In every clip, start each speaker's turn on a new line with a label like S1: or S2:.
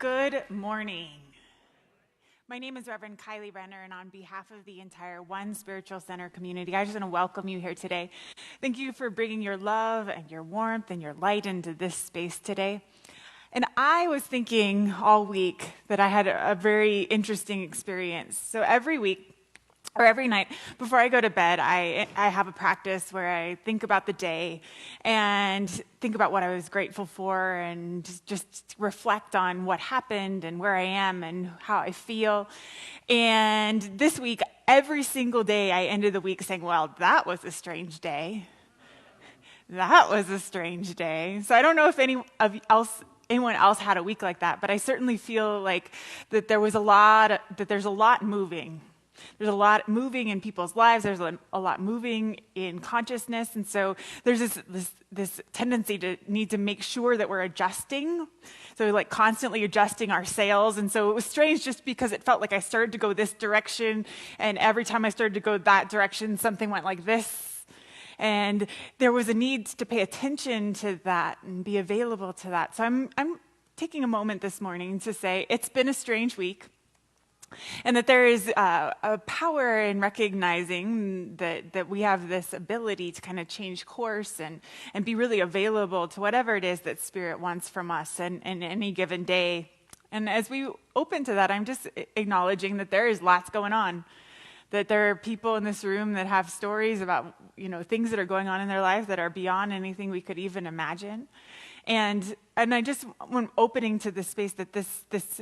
S1: Good morning. My name is Rev Kylie Renner, and on behalf of the entire One Spiritual Center community, I just want to welcome you here today. Thank you for bringing your love and your warmth and your light into this space today. And I was thinking all week that I had a very interesting experience. So every week, or every night before I go to bed, I have a practice where I think about the day and think about what I was grateful for and just reflect on what happened and where I am and how I feel. And this week, every single day, I ended the week saying, well, that was a strange day. That was a strange day. So I don't know if anyone else had a week like that, but I certainly feel like that there's a lot moving. There's a lot moving in people's lives. There's a lot moving in consciousness. And so there's this tendency to need to make sure that we're adjusting. So like constantly adjusting our sails. And so it was strange just because it felt like I started to go this direction. And every time I started to go that direction, something went like this. And there was a need to pay attention to that and be available to that. So I'm taking a moment this morning to say it's been a strange week. And that there is a power in recognizing that we have this ability to kind of change course and be really available to whatever it is that Spirit wants from us in any given day. And as we open to that, I'm just acknowledging that there is lots going on. That there are people in this room that have stories about, things that are going on in their life that are beyond anything we could even imagine. And I just want opening to this space that this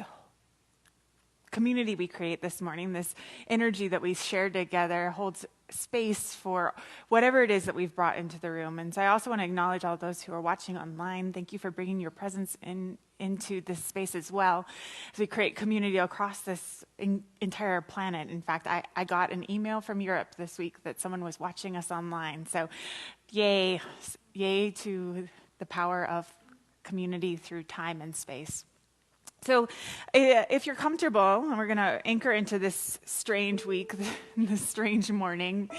S1: community we create this morning, this energy that we share together holds space for whatever it is that we've brought into the room. And so I also want to acknowledge all those who are watching online. Thank you for bringing your presence into this space as well as we create community across this entire planet. In fact, I got an email from Europe this week that someone was watching us online. So yay to the power of community through time and space. So if you're comfortable, and we're going to anchor into this strange week, this strange morning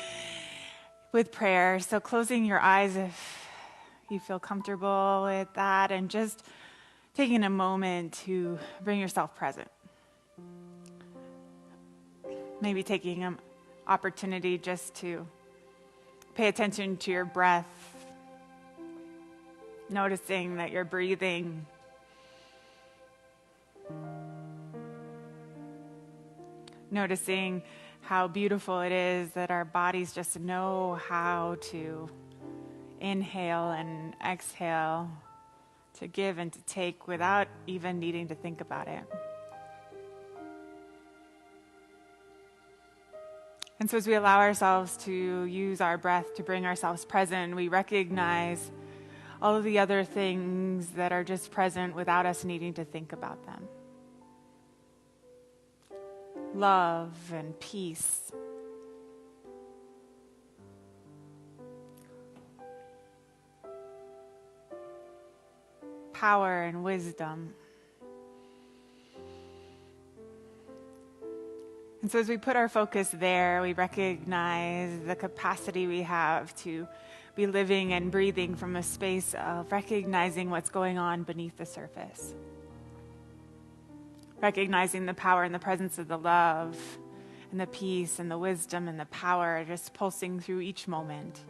S1: with prayer. So closing your eyes if you feel comfortable with that and just taking a moment to bring yourself present. Maybe taking an opportunity just to pay attention to your breath, noticing that you're breathing. Noticing how beautiful it is that our bodies just know how to inhale and exhale, to give and to take without even needing to think about it. And so as we allow ourselves to use our breath to bring ourselves present, we recognize all of the other things that are just present without us needing to think about them. Love and peace. Power and wisdom. And so as we put our focus there, we recognize the capacity we have to be living and breathing from a space of recognizing what's going on beneath the surface. Recognizing the power and the presence of the love and the peace and the wisdom and the power just pulsing through each moment.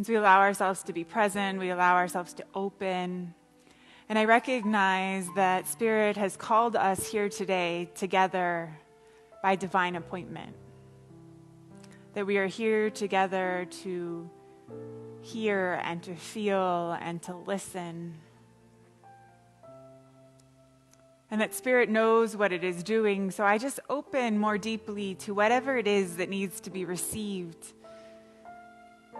S1: As we allow ourselves to be present, we allow ourselves to open. And I recognize that Spirit has called us here today together by divine appointment. That we are here together to hear and to feel and to listen. And that Spirit knows what it is doing. So I just open more deeply to whatever it is that needs to be received.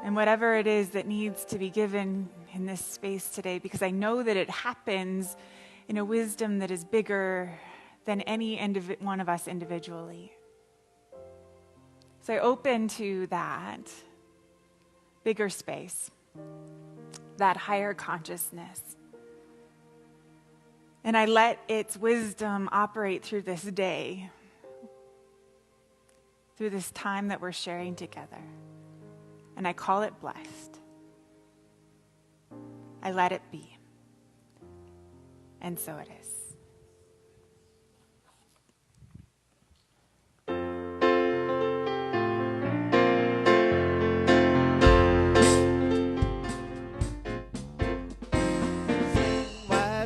S1: And whatever it is that needs to be given in this space today. Because I know that it happens in a wisdom that is bigger than any one of us individually. So I open to that bigger space, that higher consciousness. And I let its wisdom operate through this day, through this time that we're sharing together. And I call it blessed. I let it be. And so it is.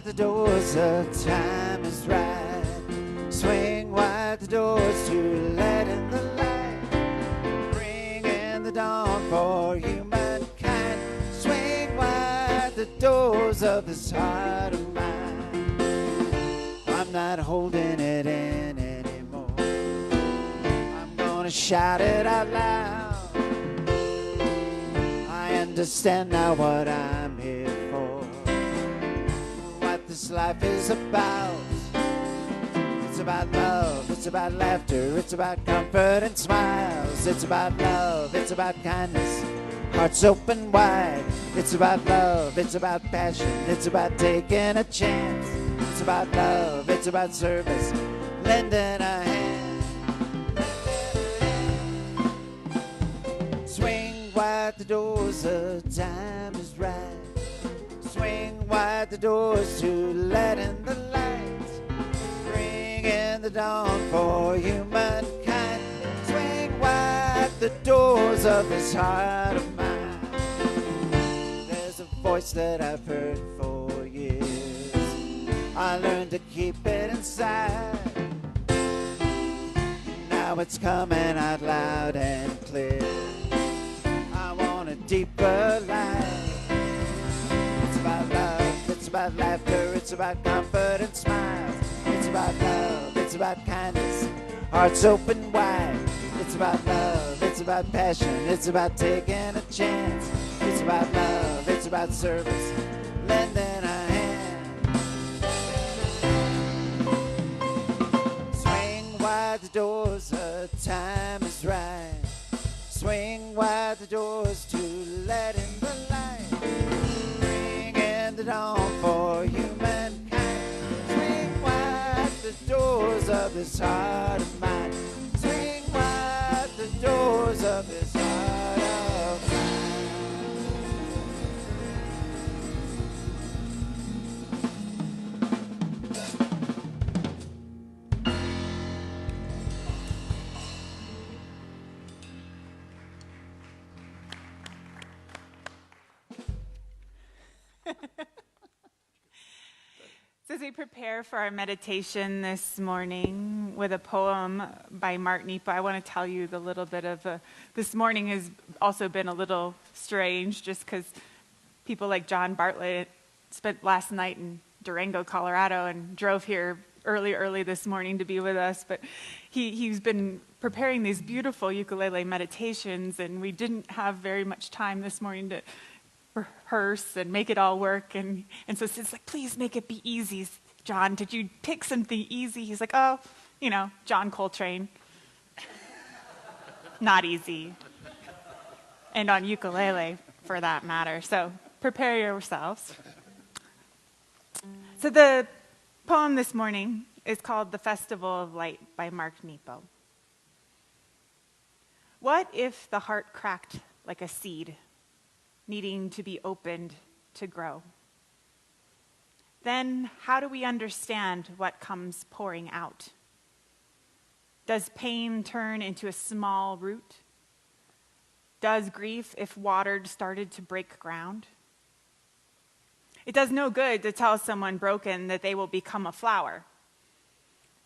S2: The doors of time is right. Swing wide the doors to let in the light. Bring in the dawn for humankind. Swing wide the doors of this heart of mine. I'm not holding it in anymore. I'm gonna shout it out loud. I understand now what I'm here for. This life is about. It's about love, it's about laughter, it's about comfort and smiles. It's about love, it's about kindness, hearts open wide. It's about love, it's about passion, it's about taking a chance. It's about love, it's about service, lending a hand. Swing wide the doors, the time is right. Swing wide the doors to let in the light. Bring in the dawn for humankind. Swing wide the doors of this heart of mine. There's a voice that I've heard for years. I learned to keep it inside. Now it's coming out loud and clear. I want a deeper life. It's about laughter, it's about comfort and smiles. It's about love, it's about kindness, hearts open wide. It's about love, it's about passion, it's about taking a chance. It's about love, it's about service, lending a hand. Swing wide the doors, the time is right. Swing wide the doors to let in the light. The dawn for humankind. Swing wide the doors of this heart of mine. Swing wide the doors of this heart of mine.
S1: So as we prepare for our meditation this morning with a poem by Mark Nepo, I want to tell you the little bit of this morning has also been a little strange just because people like John Bartlett spent last night in Durango, Colorado and drove here early this morning to be with us. But he's been preparing these beautiful ukulele meditations, and we didn't have very much time this morning to rehearse and make it all work, and so it's like, please make it be easy. John, did you pick something easy? He's like, oh, John Coltrane. Not easy. And on ukulele, for that matter. So prepare yourselves. So the poem this morning is called The Festival of Light by Mark Nepo. What if the heart cracked like a seed, needing to be opened to grow? Then how do we understand what comes pouring out? Does pain turn into a small root? Does grief, if watered, started to break ground? It does no good to tell someone broken that they will become a flower.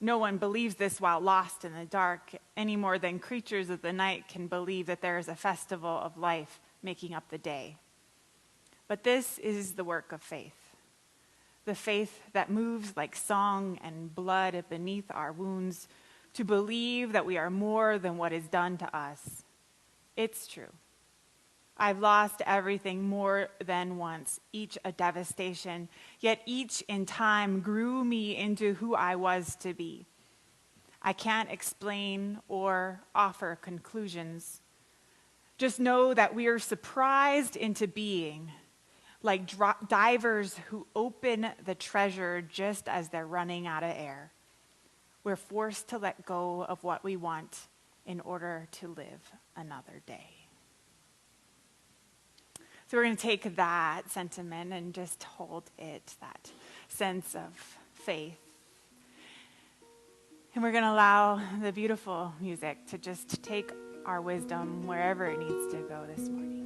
S1: No one believes this while lost in the dark, any more than creatures of the night can believe that there is a festival of life making up the day. But this is the work of faith. The faith that moves like song and blood beneath our wounds, to believe that we are more than what is done to us. It's true. I've lost everything more than once, each a devastation, yet each in time grew me into who I was to be. I can't explain or offer conclusions. Just know that we are surprised into being, like divers who open the treasure just as they're running out of air. We're forced to let go of what we want in order to live another day. So we're going to take that sentiment and just hold it, that sense of faith. And we're going to allow the beautiful music to just take our wisdom wherever it needs to go this morning.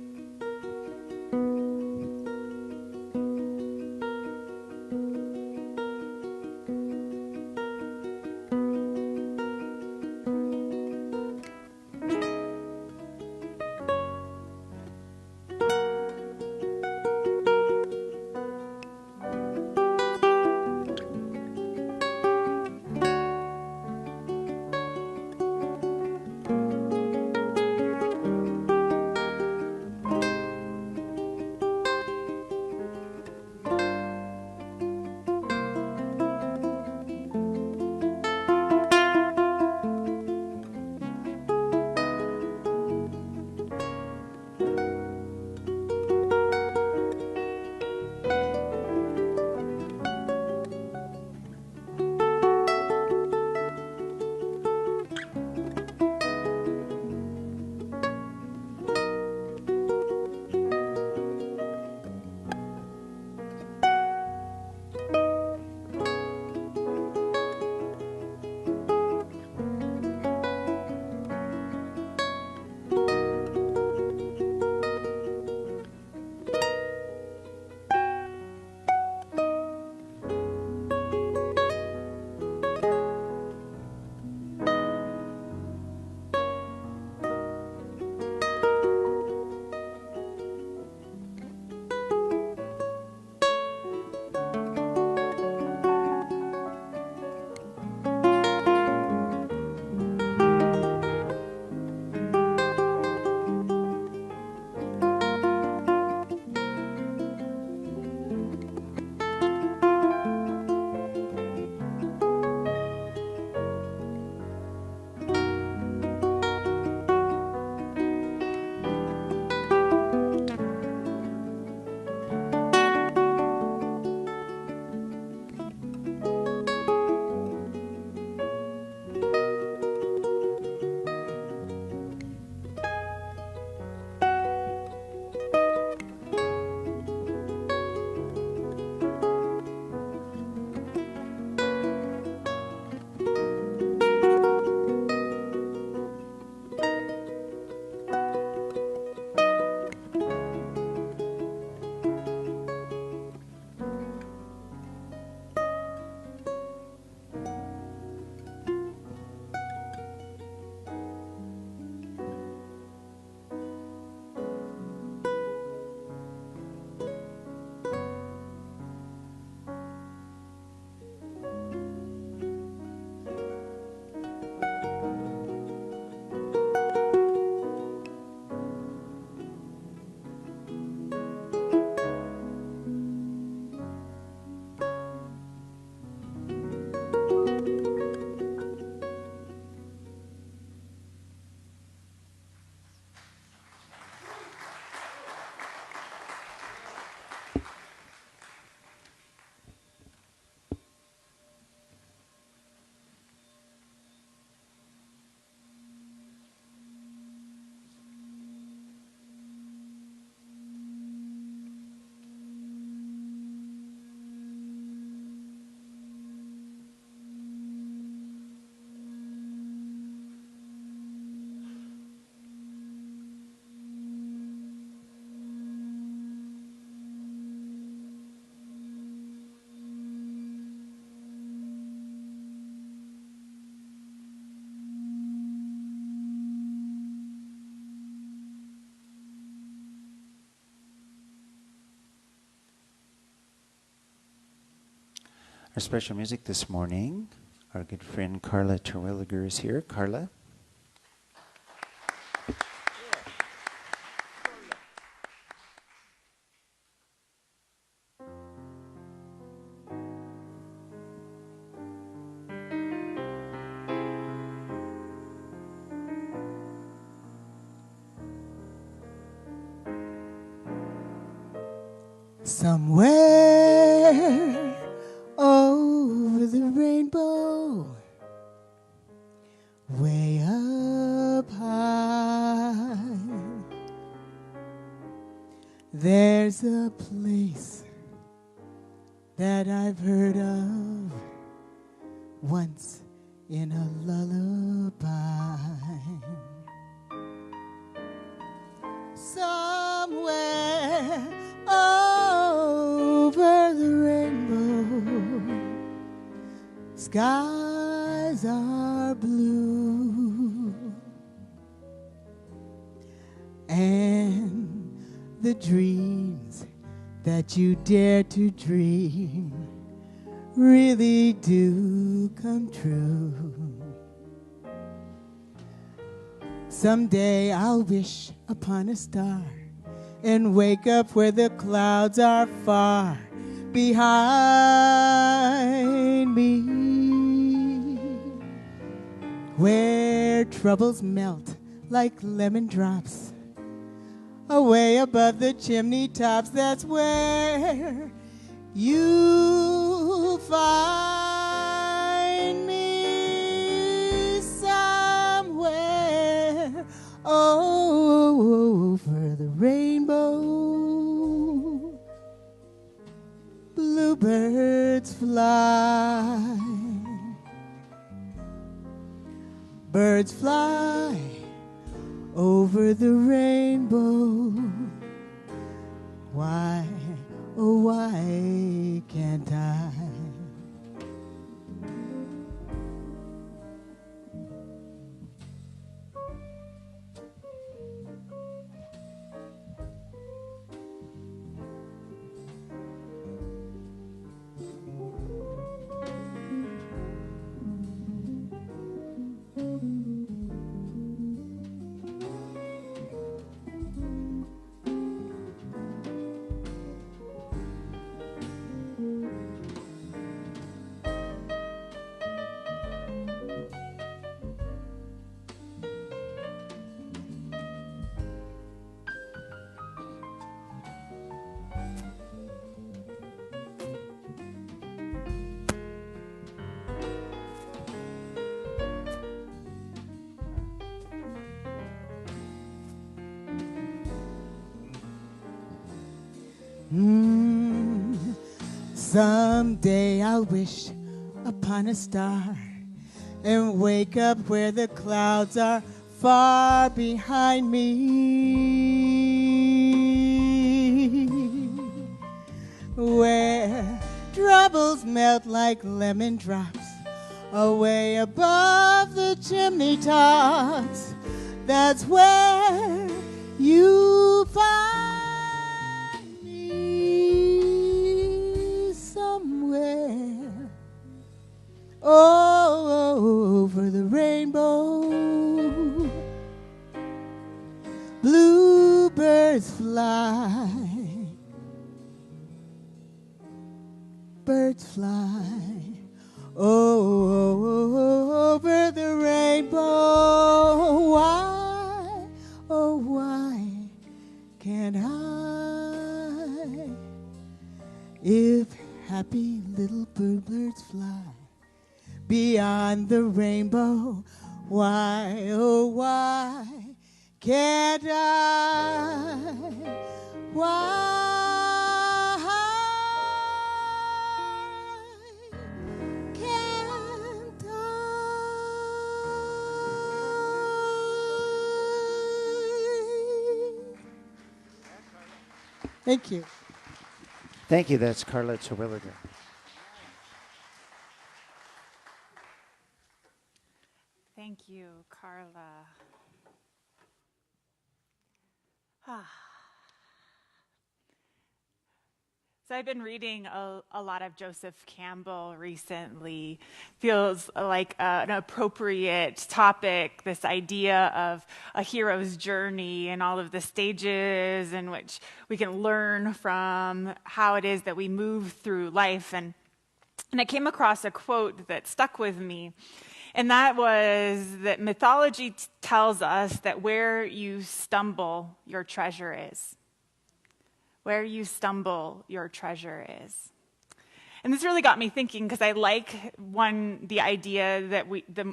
S2: Our special music this morning, our good friend Carla Terwilliger is here. Carla.
S3: Somewhere over the rainbow, way up high, there place that I've heard of once in a lullaby. Somewhere over the rainbow, skies are blue, and the dreams that you dare to dream really do come true. Someday I'll wish upon a star and wake up where the clouds are far behind me, where troubles melt like lemon drops away above the chimney tops. That's where you find me, somewhere over the rainbow. Bluebirds fly, birds fly over the rainbow. Why, oh why can't I? Someday I'll wish upon a star and wake up where the clouds are far behind me, where troubles melt like lemon drops away above the chimney tops. That's where you find me, somewhere over the rainbow. Bluebirds fly, birds fly over the rainbow. Why, oh why can't I? If happy little bluebirds fly beyond the rainbow, why, oh why can't I? Why can't I? Thank you.
S2: Thank you. That's Carla Terwilliger.
S1: Thank you, Carla. So I've been reading a lot of Joseph Campbell recently. Feels like an appropriate topic, this idea of a hero's journey and all of the stages in which we can learn from how it is that we move through life. And I came across a quote that stuck with me. And that was that mythology tells us that where you stumble, your treasure is. Where you stumble, your treasure is. And this really got me thinking, because I like the idea that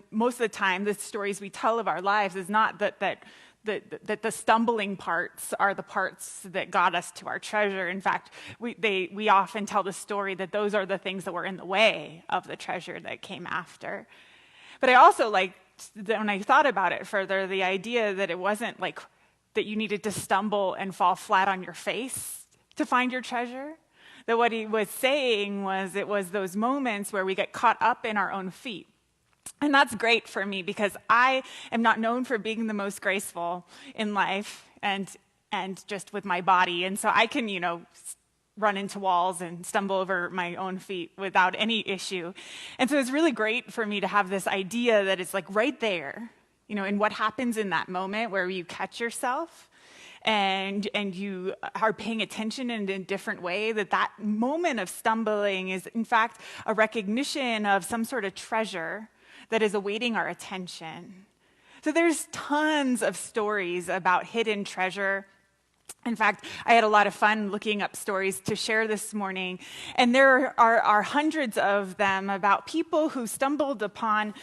S1: most of the time, the stories we tell of our lives is not that that the stumbling parts are the parts that got us to our treasure. In fact, we often tell the story that those are the things that were in the way of the treasure that came after. But I also like, when I thought about it further, the idea that it wasn't like that you needed to stumble and fall flat on your face to find your treasure. That what he was saying was it was those moments where we get caught up in our own feet. And that's great for me because I am not known for being the most graceful in life and just with my body. And so I can, run into walls and stumble over my own feet without any issue. And so it's really great for me to have this idea that it's like right there, in what happens in that moment where you catch yourself and you are paying attention in a different way, that moment of stumbling is in fact a recognition of some sort of treasure that is awaiting our attention. So there's tons of stories about hidden treasure. In fact, I had a lot of fun looking up stories to share this morning, and there are hundreds of them about people who stumbled upon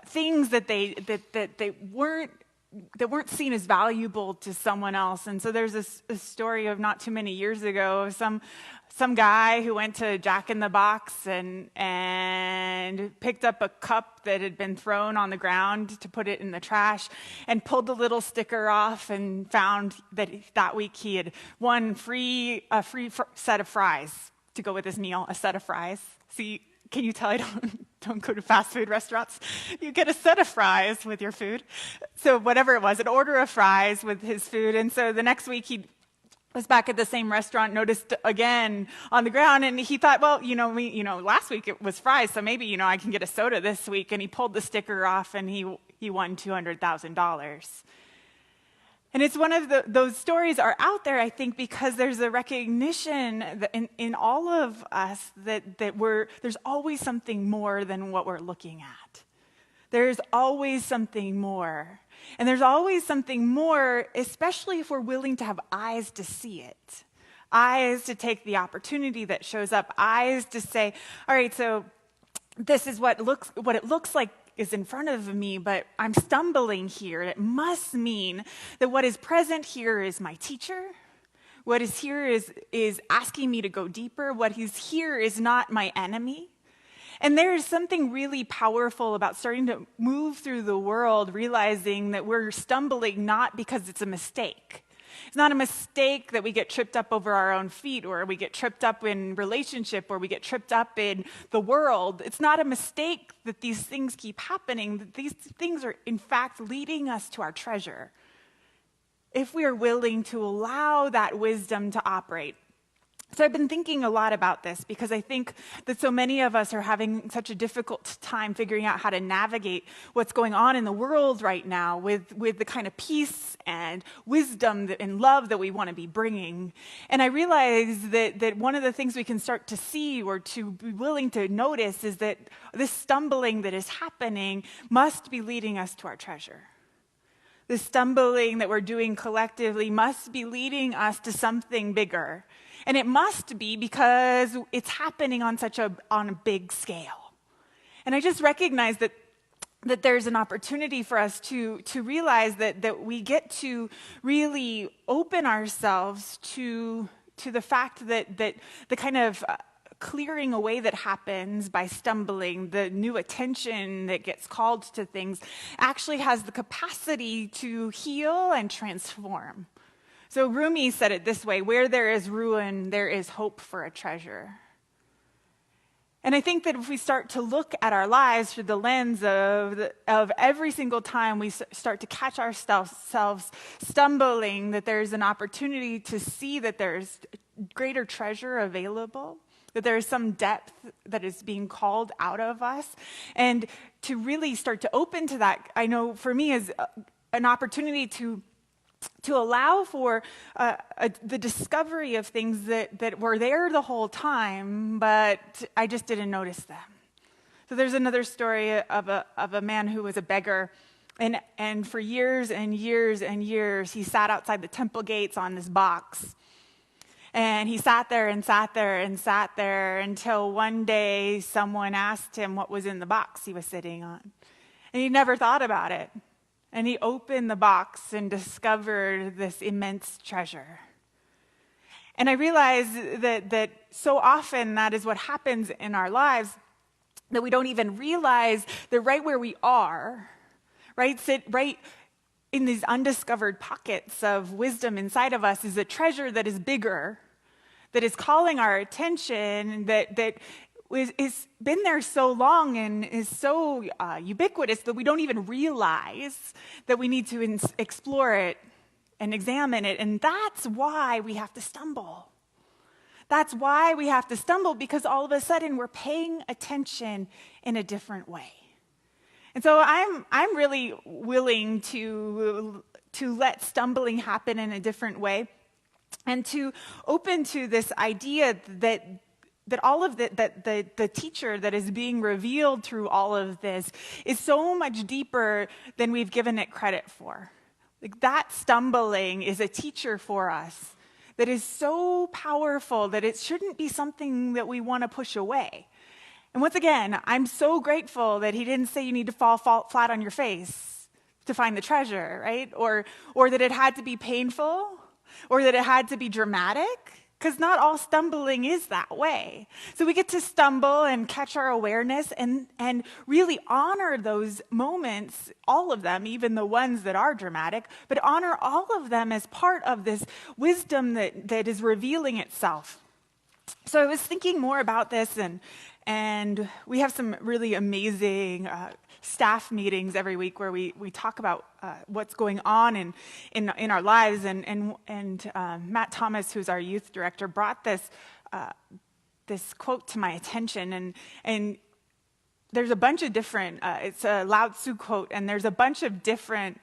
S1: things that they weren't seen as valuable to someone else. And so there's a story of not too many years ago of some guy who went to Jack in the Box and picked up a cup that had been thrown on the ground to put it in the trash and pulled the little sticker off and found that week he had won a free set of fries to go with his meal, a set of fries. See, can you tell I don't go to fast food restaurants? You get a set of fries with your food. So whatever it was, an order of fries with his food. And so the next week he was back at the same restaurant, noticed again on the ground, and he thought, well, last week it was fries, so maybe, I can get a soda this week. And he pulled the sticker off, and he won $200,000. And it's one of those stories are out there, I think, because there's a recognition that in all of us that there's always something more than what we're looking at. There's always something more. And there's always something more, especially if we're willing to have eyes to see it. Eyes to take the opportunity that shows up. Eyes to say, all right, so this is what it looks like is in front of me, but I'm stumbling here. It must mean that what is present here is my teacher. What is here is asking me to go deeper. What is here is not my enemy. And there's something really powerful about starting to move through the world, realizing that we're stumbling not because it's a mistake. It's not a mistake that we get tripped up over our own feet, or we get tripped up in relationship, or we get tripped up in the world. It's not a mistake that these things keep happening, that these things are in fact leading us to our treasure. If we are willing to allow that wisdom to operate. So I've been thinking a lot about this because I think that so many of us are having such a difficult time figuring out how to navigate what's going on in the world right now with the kind of peace and wisdom and love that we want to be bringing. And I realize that one of the things we can start to see or to be willing to notice is that this stumbling that is happening must be leading us to our treasure. The stumbling that we're doing collectively must be leading us to something bigger. And it must be because it's happening on a big scale. And I just recognize that there's an opportunity for us to realize that we get to really open ourselves to the fact that the kind of clearing away that happens by stumbling, the new attention that gets called to things, actually has the capacity to heal and transform. So Rumi said it this way: where there is ruin, there is hope for a treasure. And I think that if we start to look at our lives through the lens of every single time we start to catch ourselves stumbling, that there's an opportunity to see that there's greater treasure available, that there is some depth that is being called out of us, and to really start to open to that, I know for me is an opportunity to allow for the discovery of things that were there the whole time, but I just didn't notice them. So there's another story of a man who was a beggar, and for years and years and years, he sat outside the temple gates on this box. And he sat there and sat there and sat there until one day someone asked him what was in the box he was sitting on. And he never thought about it. And he opened the box and discovered this immense treasure. And I realized that so often that is what happens in our lives, that we don't even realize that right where we are, sit right in these undiscovered pockets of wisdom inside of us is a treasure that is bigger, that is calling our attention, that is been there so long and is so ubiquitous that we don't even realize that we need to explore it and examine it. And that's why we have to stumble. That's why we have to stumble, because all of a sudden we're paying attention in a different way. And so I'm really willing to let stumbling happen in a different way, and to open to this idea that all of the teacher that is being revealed through all of this is so much deeper than we've given it credit for. Like, that stumbling is a teacher for us that is so powerful that it shouldn't be something that we want to push away. And once again, I'm so grateful that he didn't say you need to fall flat on your face to find the treasure, right? Or that it had to be painful, or that it had to be dramatic, because not all stumbling is that way. So we get to stumble and catch our awareness and really honor those moments, all of them, even the ones that are dramatic, but honor all of them as part of this wisdom that is revealing itself. So I was thinking more about this, and we have some really amazing staff meetings every week where we talk about what's going on in our lives. And Matt Thomas, who's our youth director, brought this quote to my attention. And there's a bunch of different, it's a Lao Tzu quote, and there's a bunch of different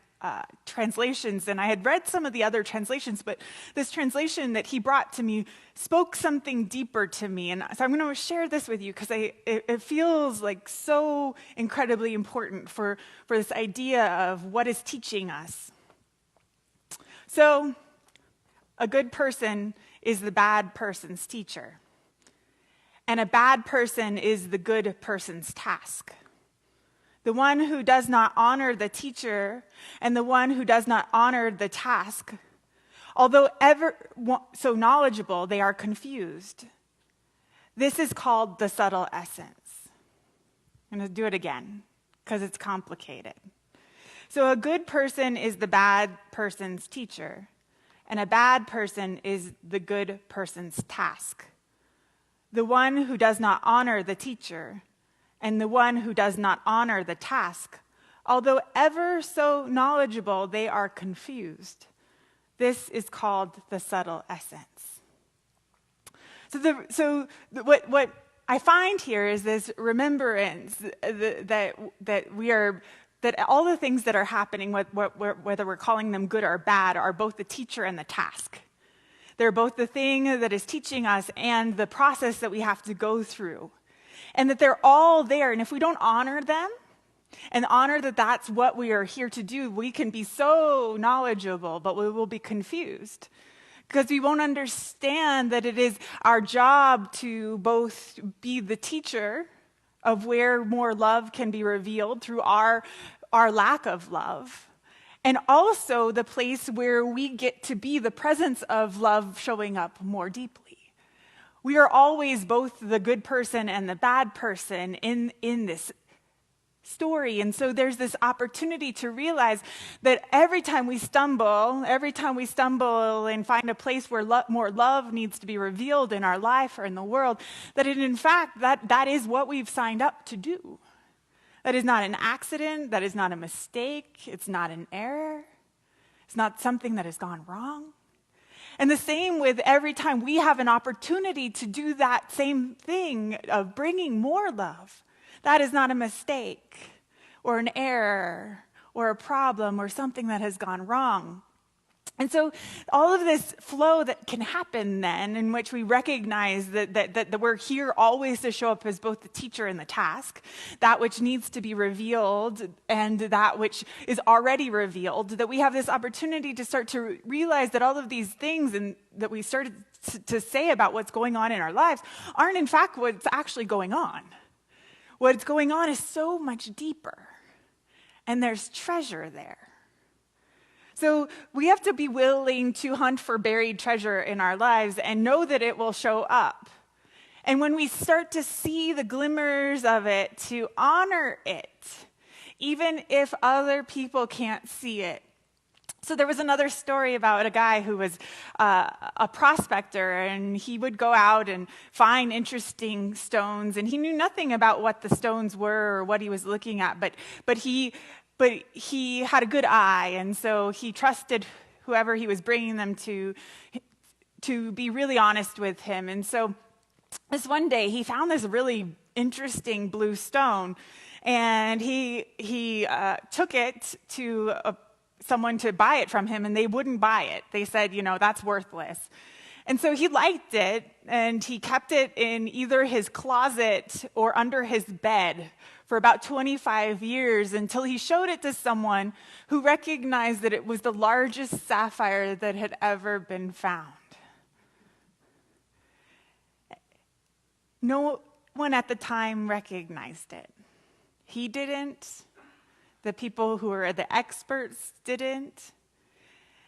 S1: translations, and I had read some of the other translations, but this translation that he brought to me spoke something deeper to me. And so I'm going to share this with you because it feels like so incredibly important for this idea of what is teaching us. So, a good person is the bad person's teacher, and a bad person is the good person's task. The one who does not honor the teacher and the one who does not honor the task, although ever so knowledgeable, they are confused. This is called the subtle essence. I'm going to do it again because it's complicated. So a good person is the bad person's teacher, and a bad person is the good person's task. The one who does not honor the teacher and the one who does not honor the task, although ever so knowledgeable, they are confused. This is called the subtle essence. So what I find here is this remembrance that all the things that are happening, whether we're calling them good or bad, are both the teacher and the task. They're both the thing that is teaching us and the process that we have to go through. And that they're all there. And if we don't honor them and honor that that's what we are here to do, we can be so knowledgeable, but we will be confused. Because we won't understand that it is our job to both be the teacher of where more love can be revealed through our lack of love, and also the place where we get to be the presence of love showing up more deeply. We are always both the good person and the bad person in this story. And so there's this opportunity to realize that every time we stumble and find a place where more love needs to be revealed in our life or in the world, that in fact, that is what we've signed up to do. That is not an accident. That is not a mistake. It's not an error. It's not something that has gone wrong. And the same with every time we have an opportunity to do that same thing of bringing more love. That is not a mistake or an error or a problem or something that has gone wrong. And so all of this flow that can happen then, in which we recognize that we're here always to show up as both the teacher and the task, that which needs to be revealed and that which is already revealed, that we have this opportunity to start to realize that all of these things and that we started to say about what's going on in our lives aren't in fact what's actually going on. What's going on is so much deeper, and there's treasure there. So we have to be willing to hunt for buried treasure in our lives and know that it will show up. And when we start to see the glimmers of it, to honor it, even if other people can't see it. So there was another story about a guy who was a prospector, and he would go out and find interesting stones, and he knew nothing about what the stones were or what he was looking at, but he had a good eye, and so he trusted whoever he was bringing them to be really honest with him. And so this one day, he found this really interesting blue stone, and he took it to someone to buy it from him, and they wouldn't buy it. They said, that's worthless. And so he liked it, and he kept it in either his closet or under his bed for about 25 years until he showed it to someone who recognized that it was the largest sapphire that had ever been found. No one at the time recognized it. He didn't. The people who were the experts didn't.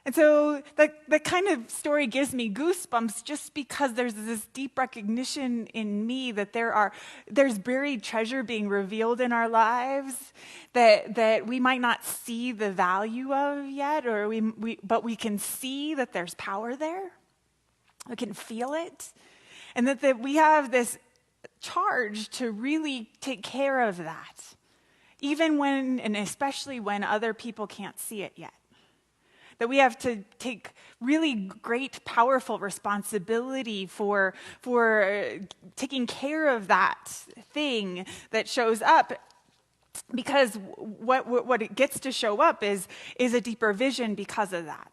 S1: And so that kind of story gives me goosebumps just because there's this deep recognition in me that there's buried treasure being revealed in our lives that we might not see the value of yet, but we can see that there's power there. We can feel it. And that we have this charge to really take care of that, even when, and especially when other people can't see it yet. That we have to take really great, powerful responsibility for taking care of that thing that shows up, because what it gets to show up is a deeper vision because of that.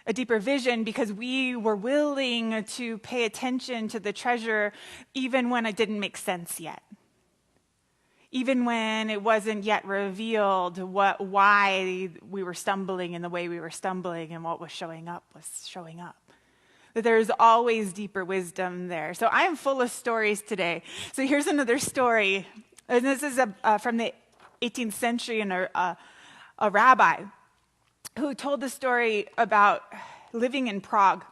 S1: A deeper vision because we were willing to pay attention to the treasure even when it didn't make sense yet. Even when it wasn't yet revealed why we were stumbling in the way we were stumbling, and what was showing up. That there's always deeper wisdom there. So I am full of stories today. So here's another story. And this is from the 18th century, and a rabbi who told the story about living in Prague.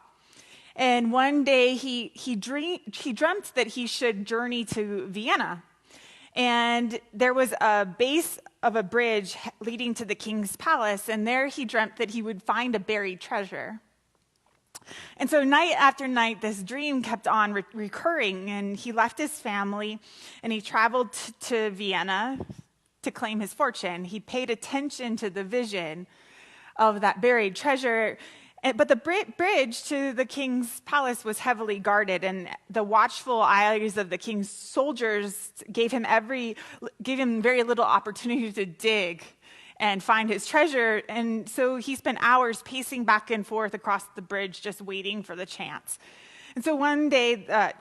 S1: And one day he dreamt that he should journey to Vienna. And there was a base of a bridge leading to the king's palace, and there he dreamt that he would find a buried treasure. And so night after night, this dream kept on recurring, and he left his family, and he traveled to Vienna to claim his fortune. He paid attention to the vision of that buried treasure. But the bridge to the king's palace was heavily guarded, and the watchful eyes of the king's soldiers gave him very little opportunity to dig and find his treasure. And so he spent hours pacing back and forth across the bridge, just waiting for the chance. And so one day,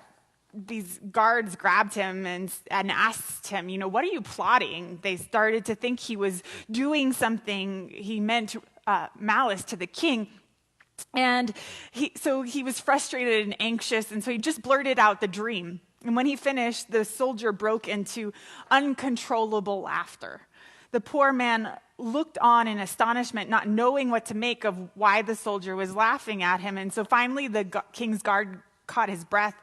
S1: these guards grabbed him and asked him, what are you plotting? They started to think he was doing something he meant malice to the king. And so he was frustrated and anxious, and so he just blurted out the dream. And when he finished, the soldier broke into uncontrollable laughter. The poor man looked on in astonishment, not knowing what to make of why the soldier was laughing at him. And so finally the king's guard caught his breath,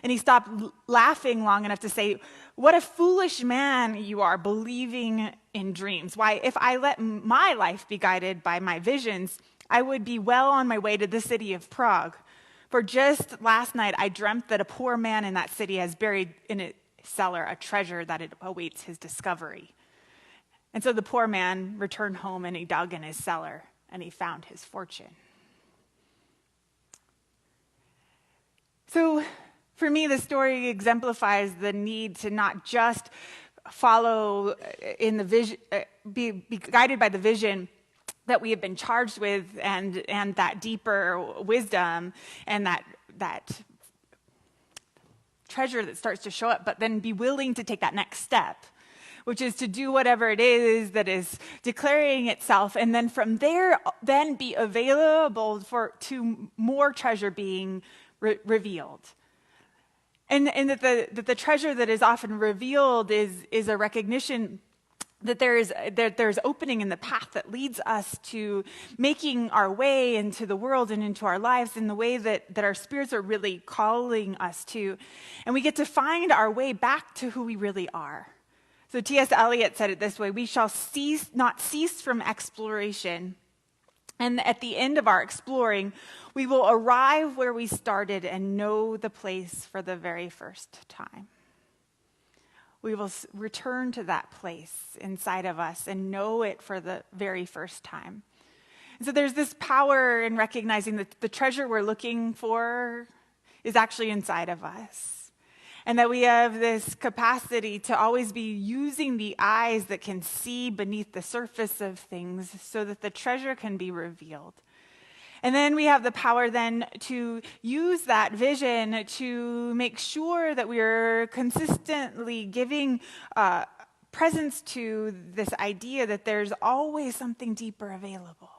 S1: and he stopped laughing long enough to say, "What a foolish man you are, believing in dreams. Why, if I let my life be guided by my visions, I would be well on my way to the city of Prague. For just last night, I dreamt that a poor man in that city has buried in a cellar a treasure that it awaits his discovery." And so the poor man returned home, and he dug in his cellar, and he found his fortune. So for me, the story exemplifies the need to not just follow in the vision, be guided by the vision that we have been charged with, and that deeper wisdom and that treasure that starts to show up, but then be willing to take that next step, which is to do whatever it is that is declaring itself, and then from there, then be available to more treasure being revealed. And that the treasure that is often revealed is a recognition that there's opening in the path that leads us to making our way into the world and into our lives in the way that our spirits are really calling us to. And we get to find our way back to who we really are. So T.S. Eliot said it this way: we shall not cease from exploration. And at the end of our exploring, we will arrive where we started and know the place for the very first time. We will return to that place inside of us and know it for the very first time. And so there's this power in recognizing that the treasure we're looking for is actually inside of us. And that we have this capacity to always be using the eyes that can see beneath the surface of things so that the treasure can be revealed. And then we have the power then to use that vision to make sure that we are consistently giving presence to this idea that there's always something deeper available.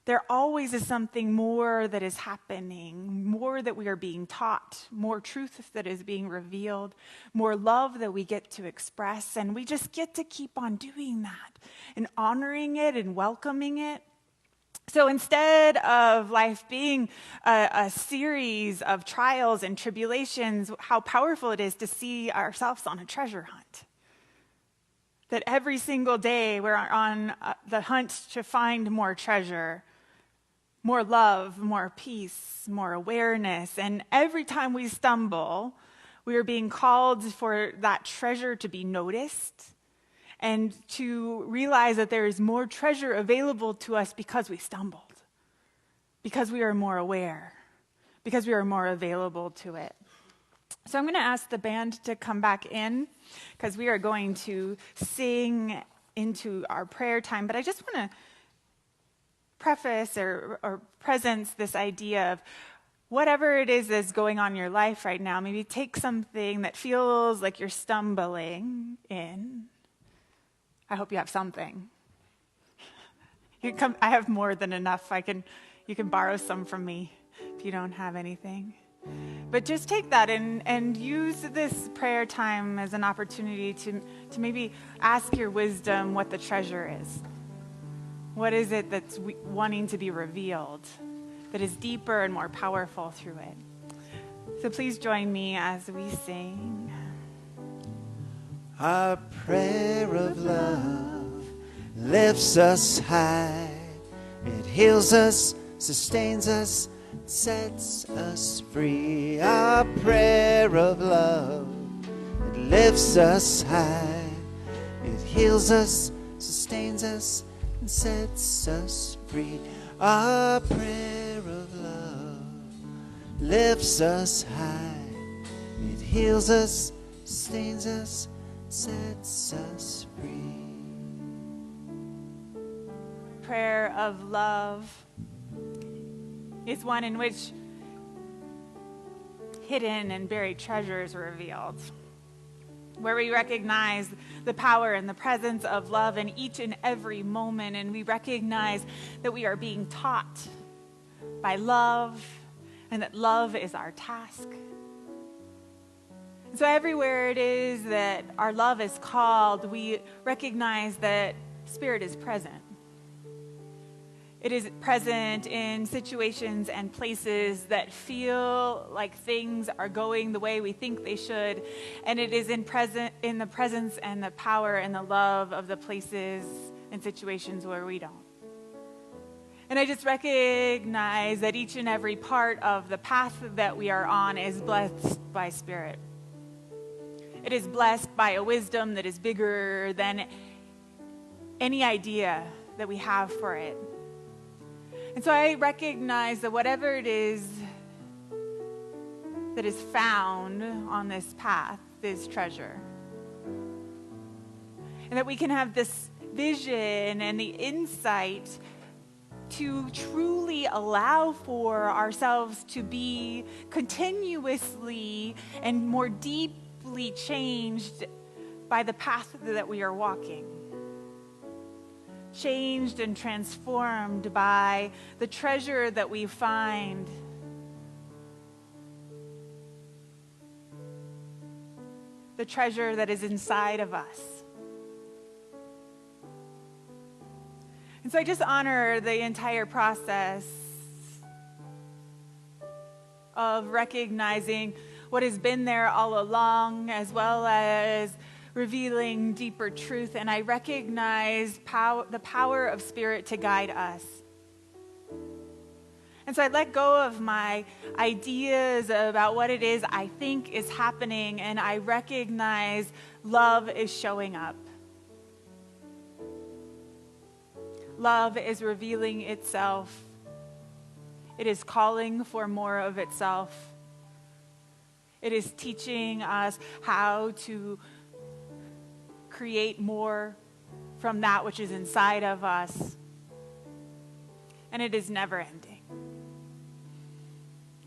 S1: There always is something more that is happening, more that we are being taught, more truth that is being revealed, more love that we get to express, and we just get to keep on doing that and honoring it and welcoming it. So instead of life being a series of trials and tribulations, how powerful it is to see ourselves on a treasure hunt. That every single day we're on the hunt to find more treasure, more love, more peace, more awareness. And every time we stumble, we are being called for that treasure to be noticed and to realize that there is more treasure available to us because we stumbled, because we are more aware, because we are more available to it. So I'm going to ask the band to come back in because we are going to sing into our prayer time. But I just want to preface or presence this idea of whatever it is that's going on in your life right now. Maybe take something that feels like you're stumbling in. I hope you have something. You can come. I have more than enough. You can borrow some from me if you don't have anything. But just take that and use this prayer time as an opportunity to maybe ask your wisdom what the treasure is. What is it that's wanting to be revealed that is deeper and more powerful through it? So please join me as we sing.
S2: Our prayer of love lifts us high. It heals us, sustains us, sets us free. Our prayer of love, it lifts us high. It heals us, sustains us, and sets us free. Our prayer of love lifts us high. It heals us, sustains us, sets us free.
S1: Prayer of love is one in which hidden and buried treasures are revealed, where we recognize the power and the presence of love in each and every moment, and we recognize that we are being taught by love and that love is our task. So everywhere it is that our love is called, we recognize that Spirit is present. It is present in situations and places that feel like things are going the way we think they should, and it is in the presence and the power and the love of the places and situations where we don't. And I just recognize that each and every part of the path that we are on is blessed by Spirit. It is blessed by a wisdom that is bigger than any idea that we have for it. And so I recognize that whatever it is that is found on this path is treasure. And that we can have this vision and the insight to truly allow for ourselves to be continuously and more deeply changed by the path that we are walking. Changed and transformed by the treasure that we find. The treasure that is inside of us. And so I just honor the entire process of recognizing what has been there all along, as well as revealing deeper truth. And I recognize the power of Spirit to guide us. And so I let go of my ideas about what it is I think is happening, and I recognize love is showing up. Love is revealing itself. It is calling for more of itself. It is teaching us how to create more from that which is inside of us. And it is never ending.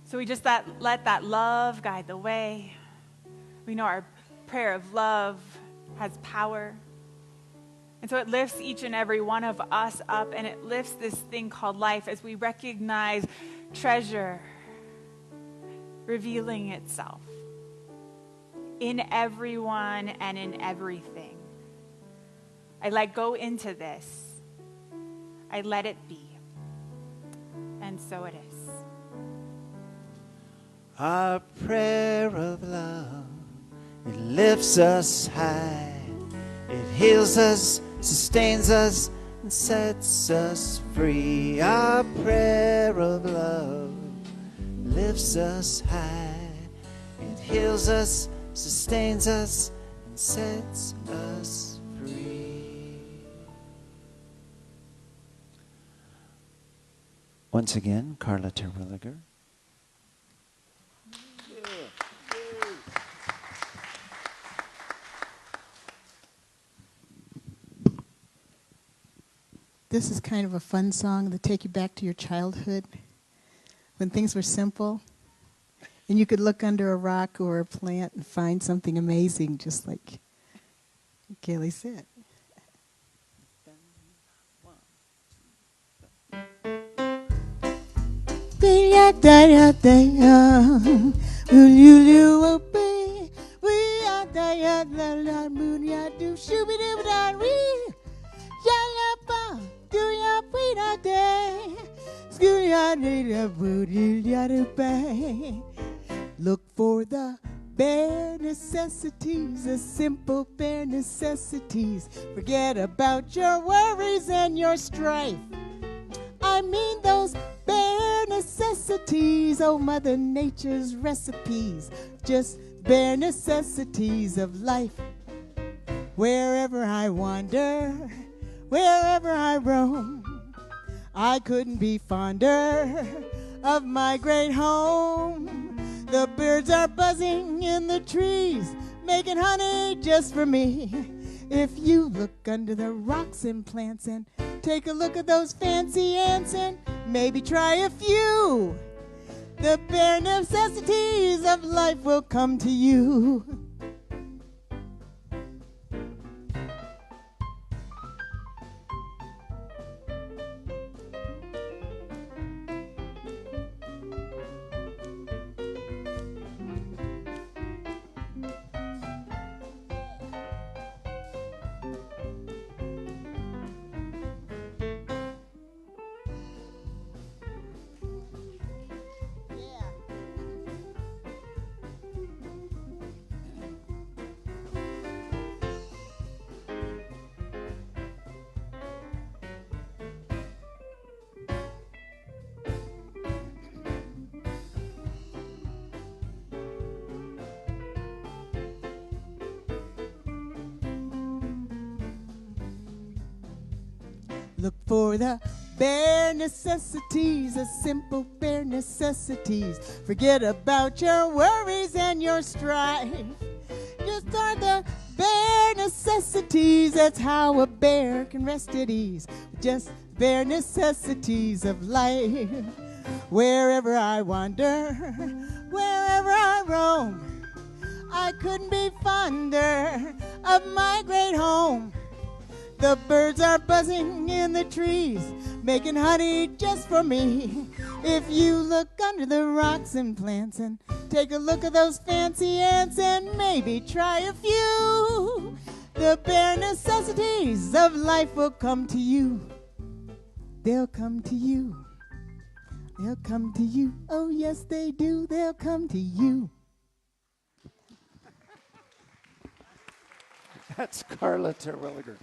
S1: So we just let that love guide the way. We know our prayer of love has power. And so it lifts each and every one of us up, and it lifts this thing called life as we recognize treasure revealing itself in everyone and in everything. I let go into this. I let it be. And so it is.
S2: Our prayer of love, it lifts us high. It heals us, sustains us, and sets us free. Our prayer of love lifts us high. It heals us, sustains us, and sets us free. Once again, Carla Terwilliger.
S3: This is kind of a fun song to take you back to your childhood when things were simple and you could look under a rock or a plant and find something amazing, just like Kaylee said. Look for the bare necessities, the simple bare necessities. Forget about your worries and your strife. I mean those bare necessities, oh Mother Nature's recipes, just bare necessities of life. Wherever I wander, wherever I roam, I couldn't be fonder of my great home. The birds are buzzing in the trees, making honey just for me. If you look under the rocks and plants and take a look at those fancy ants and maybe try a few, the bare necessities of life will come to you. Look for the bare necessities, the simple bare necessities. Forget about your worries and your strife. Just are the bare necessities. That's how a bear can rest at ease. Just bare necessities of life. Wherever I wander, wherever I roam, I couldn't be fonder of my great home. The birds are buzzing in the trees, making honey just for me. If you look under the rocks and plants and take a look at those fancy ants and maybe try a few, the bare necessities of life will come to you. they'll come to you. They'll come to you. Oh, yes, they do. They'll come to you.
S2: That's Carla Terwilliger.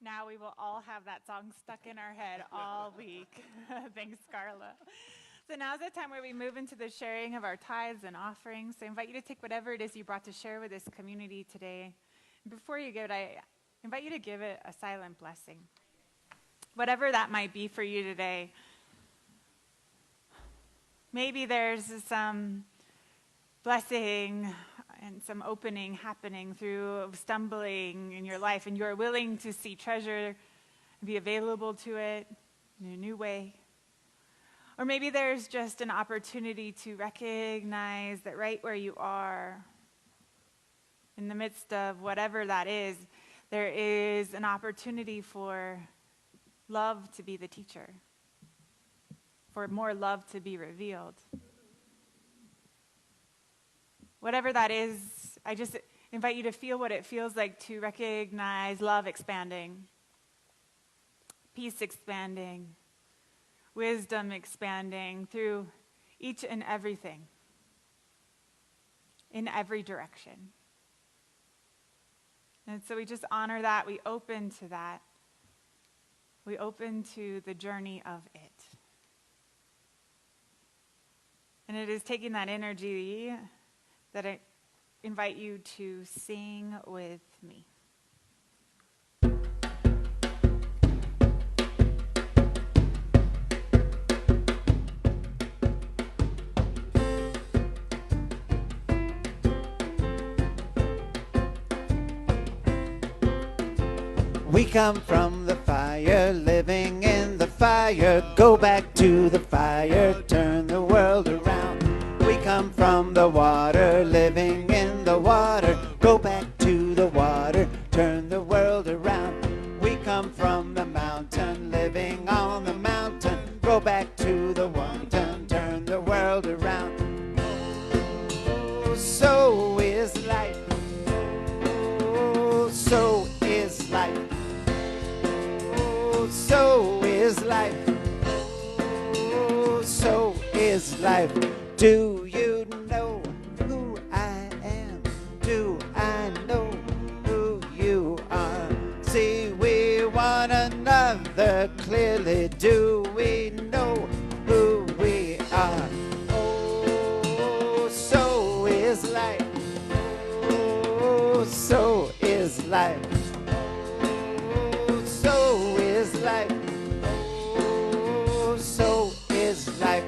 S1: Now we will all have that song stuck in our head all week. Thanks, Carla. So now's the time where we move into the sharing of our tithes and offerings. So I invite you to take whatever it is you brought to share with this community today. Before you give it, I invite you to give it a silent blessing. Whatever that might be for you today. Maybe there's some blessing and some opening happening through stumbling in your life, and you're willing to see treasure and be available to it in a new way. Or maybe there's just an opportunity to recognize that right where you are, in the midst of whatever that is, there is an opportunity for love to be the teacher, for more love to be revealed. Whatever that is, I just invite you to feel what it feels like to recognize love expanding, peace expanding, wisdom expanding through each and everything, in every direction. And so we just honor that. We open to that. We open to the journey of it. And it is taking that energy that I invite you to sing with me.
S2: We come from the fire, living in the fire. Go back to the fire, turn the world around. We come from the water, living in the water. Go back to the water, turn the world around. We come from the mountain, living on the mountain. Go back to the mountain, turn the world around. Oh, so is life. Oh, so is life. Oh, so is life. Oh, so is life. Do you know who I am? Do I know who you are? See we one another clearly. Do we know who we are? Oh, so is life. Oh, so is life. Oh, so is life. Oh, so is life.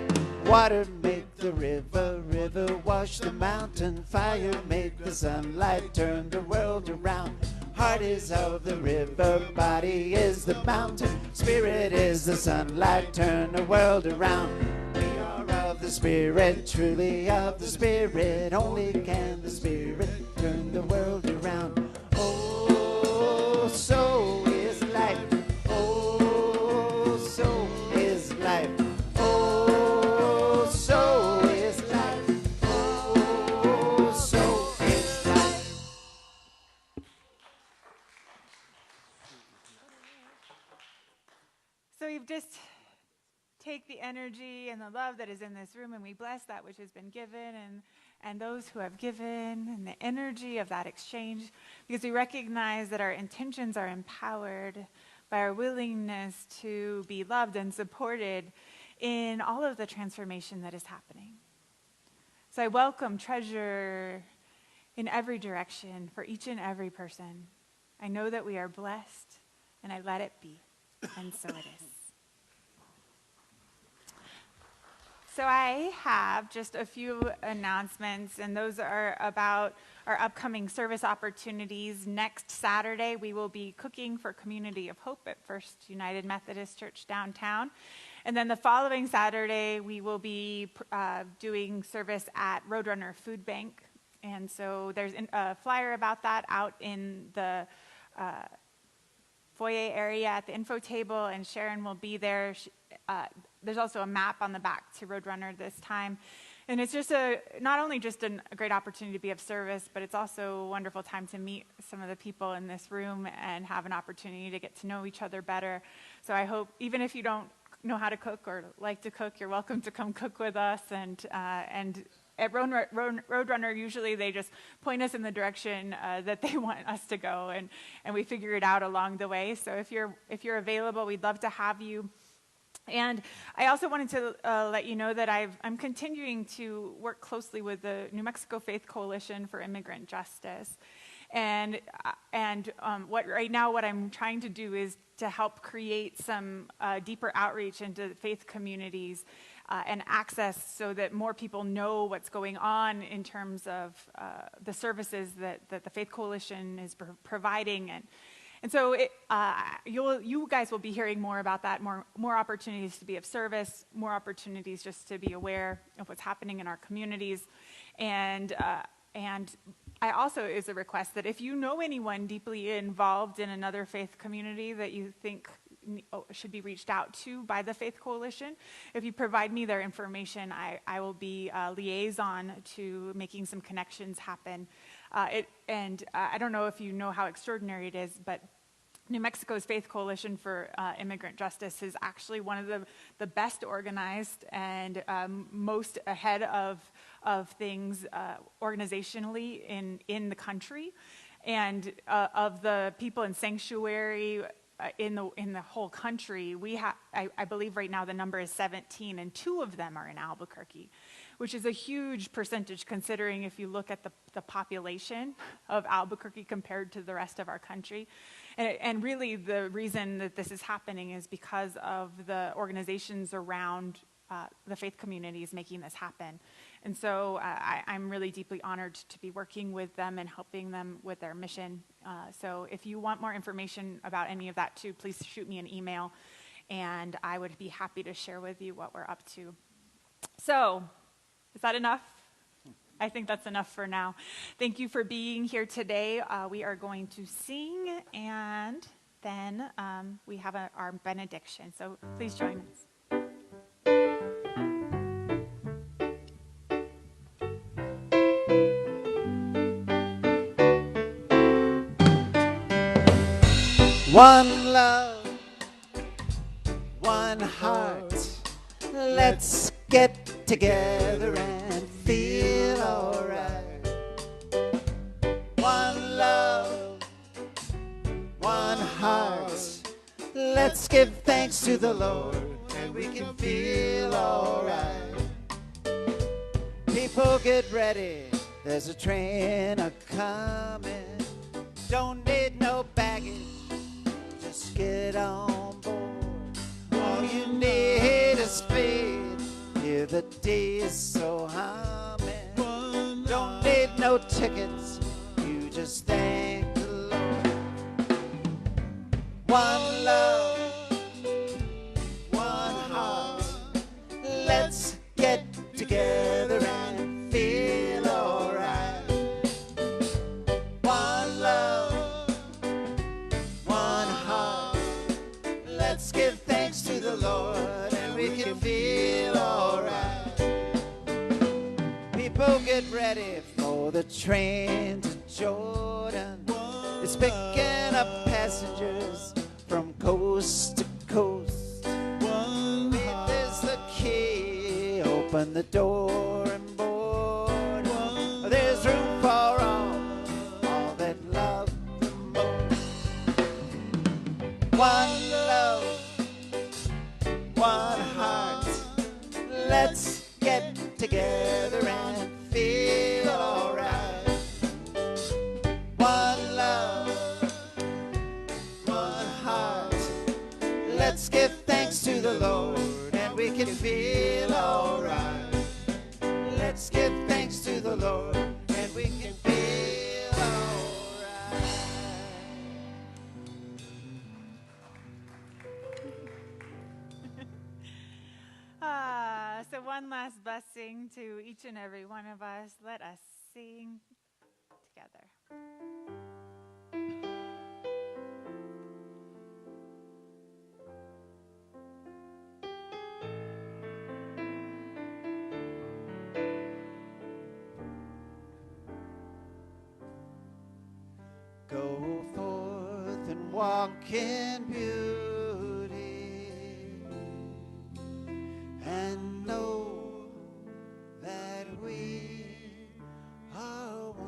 S2: Water made the river, river washed the mountain. Fire made the sunlight, turned the world around. Heart is of the river, body is the mountain. Spirit is the sunlight, turn the world around. We are of the Spirit, truly of the Spirit. Only can the Spirit turn the world around. Oh, so is life. Oh, so is life. Oh, so is life. Oh, so is life.
S1: So we've just take the energy and the love that is in this room, and we bless that which has been given and those who have given, and the energy of that exchange, because we recognize that our intentions are empowered by our willingness to be loved and supported in all of the transformation that is happening. So I welcome treasure in every direction for each and every person. I know that we are blessed, and I let it be, and so it is. So I have just a few announcements, and those are about our upcoming service opportunities. Next Saturday, we will be cooking for Community of Hope at First United Methodist Church downtown. And then the following Saturday, we will be doing service at Roadrunner Food Bank. And so there's a flyer about that out in the foyer area at the info table, and Sharon will be there. There's also a map on the back to Roadrunner this time. And it's just not only just a great opportunity to be of service, but it's also a wonderful time to meet some of the people in this room and have an opportunity to get to know each other better. So I hope, even if you don't know how to cook or like to cook, you're welcome to come cook with us. And at Roadrunner, usually they just point us in the direction that they want us to go, and we figure it out along the way. So if you're available, we'd love to have you. And I also wanted to let you know that I'm continuing to work closely with the New Mexico Faith Coalition for Immigrant Justice. And what I'm trying to do is to help create some deeper outreach into faith communities and access, so that more people know what's going on in terms of the services that the Faith Coalition is providing. And so you guys will be hearing more about that, more opportunities to be of service, more opportunities just to be aware of what's happening in our communities. And I also, is a request that if you know anyone deeply involved in another faith community that you think should be reached out to by the Faith Coalition, if you provide me their information, I will be a liaison to making some connections happen. And I don't know if you know how extraordinary it is, but New Mexico's Faith Coalition for Immigrant Justice is actually one of the best organized and most ahead of things organizationally in the country. And of the people in sanctuary in the whole country, I believe right now the number is 17, and 2 of them are in Albuquerque, which is a huge percentage considering if you look at the population of Albuquerque compared to the rest of our country. And really the reason that this is happening is because of the organizations around the faith communities making this happen. And so I'm really deeply honored to be working with them and helping them with their mission. So if you want more information about any of that too, please shoot me an email, and I would be happy to share with you what we're up to. So, is that enough? I think that's enough for now. Thank you for being here today. We are going to sing, and then we have our benediction. So please join us.
S2: One love, one heart. Let's get together and feel alright. One love, one heart. Let's give thanks to the Lord, and we can feel alright. People get ready, there's a train a-coming. Don't need no baggage, just get on board. All you need is speed, hear the diesel humming. Don't need no tickets, you just thank the Lord. One love, one heart. Let's get together and feel alright. One love, one heart. Let's give thanks to the Lord, and we can feel alright. People get ready for the train to Jordan. It's picking up passengers from coast to coast. Faith is the key, open the door and board. There's room for all that love the most. One love, one heart. Let's get together and feel alright. One love, one heart. Let's give thanks to the Lord, and we can feel alright. Let's give thanks to the Lord, and we can feel alright.
S1: So one last blessing to each and every one of us. Let us sing together.
S2: Go forth and walk in beauty, and know that we are one.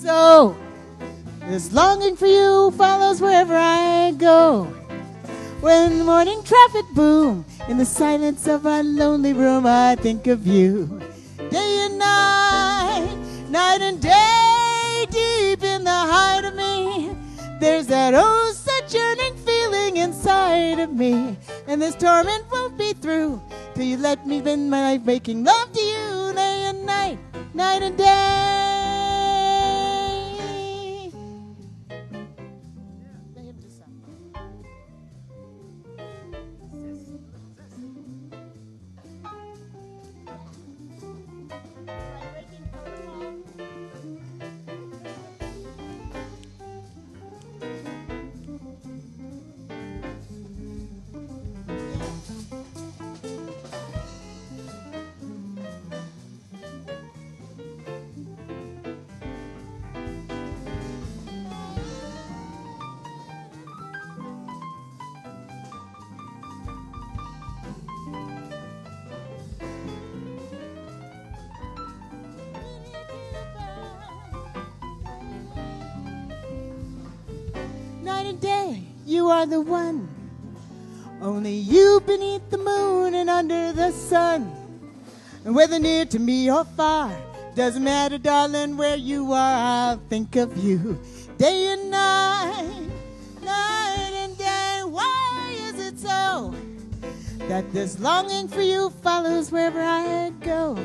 S3: So, this longing for you follows wherever I go. When the morning traffic boom, in the silence of our lonely room, I think of you. Day and night, night and day, deep in the heart of me, there's that oh such yearning feeling inside of me. And this torment won't be through till you let me spend my life making love to you. Day and night, night and day. Night and day, you are the one. Only you beneath the moon and under the sun. And whether near to me or far, doesn't matter, darling, where you are, I'll think of you. Day and night, night and day. Why is it so that this longing for you follows wherever I go?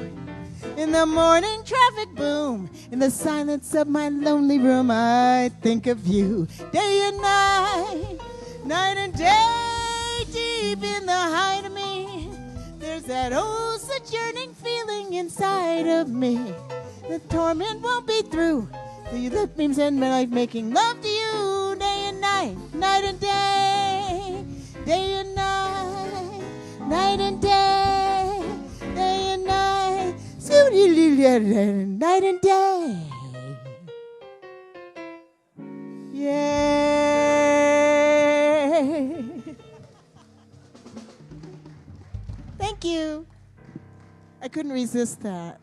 S3: In the morning traffic boom, in the silence of my lonely room, I think of you. Day and night, night and day, deep in the height of me, there's that oh such yearning feeling inside of me. The torment won't be through till you let me spend my life making love to you. Day and night, night and day, day and night, night and day, day and night. Night and day. Yay. Thank you. I couldn't resist that.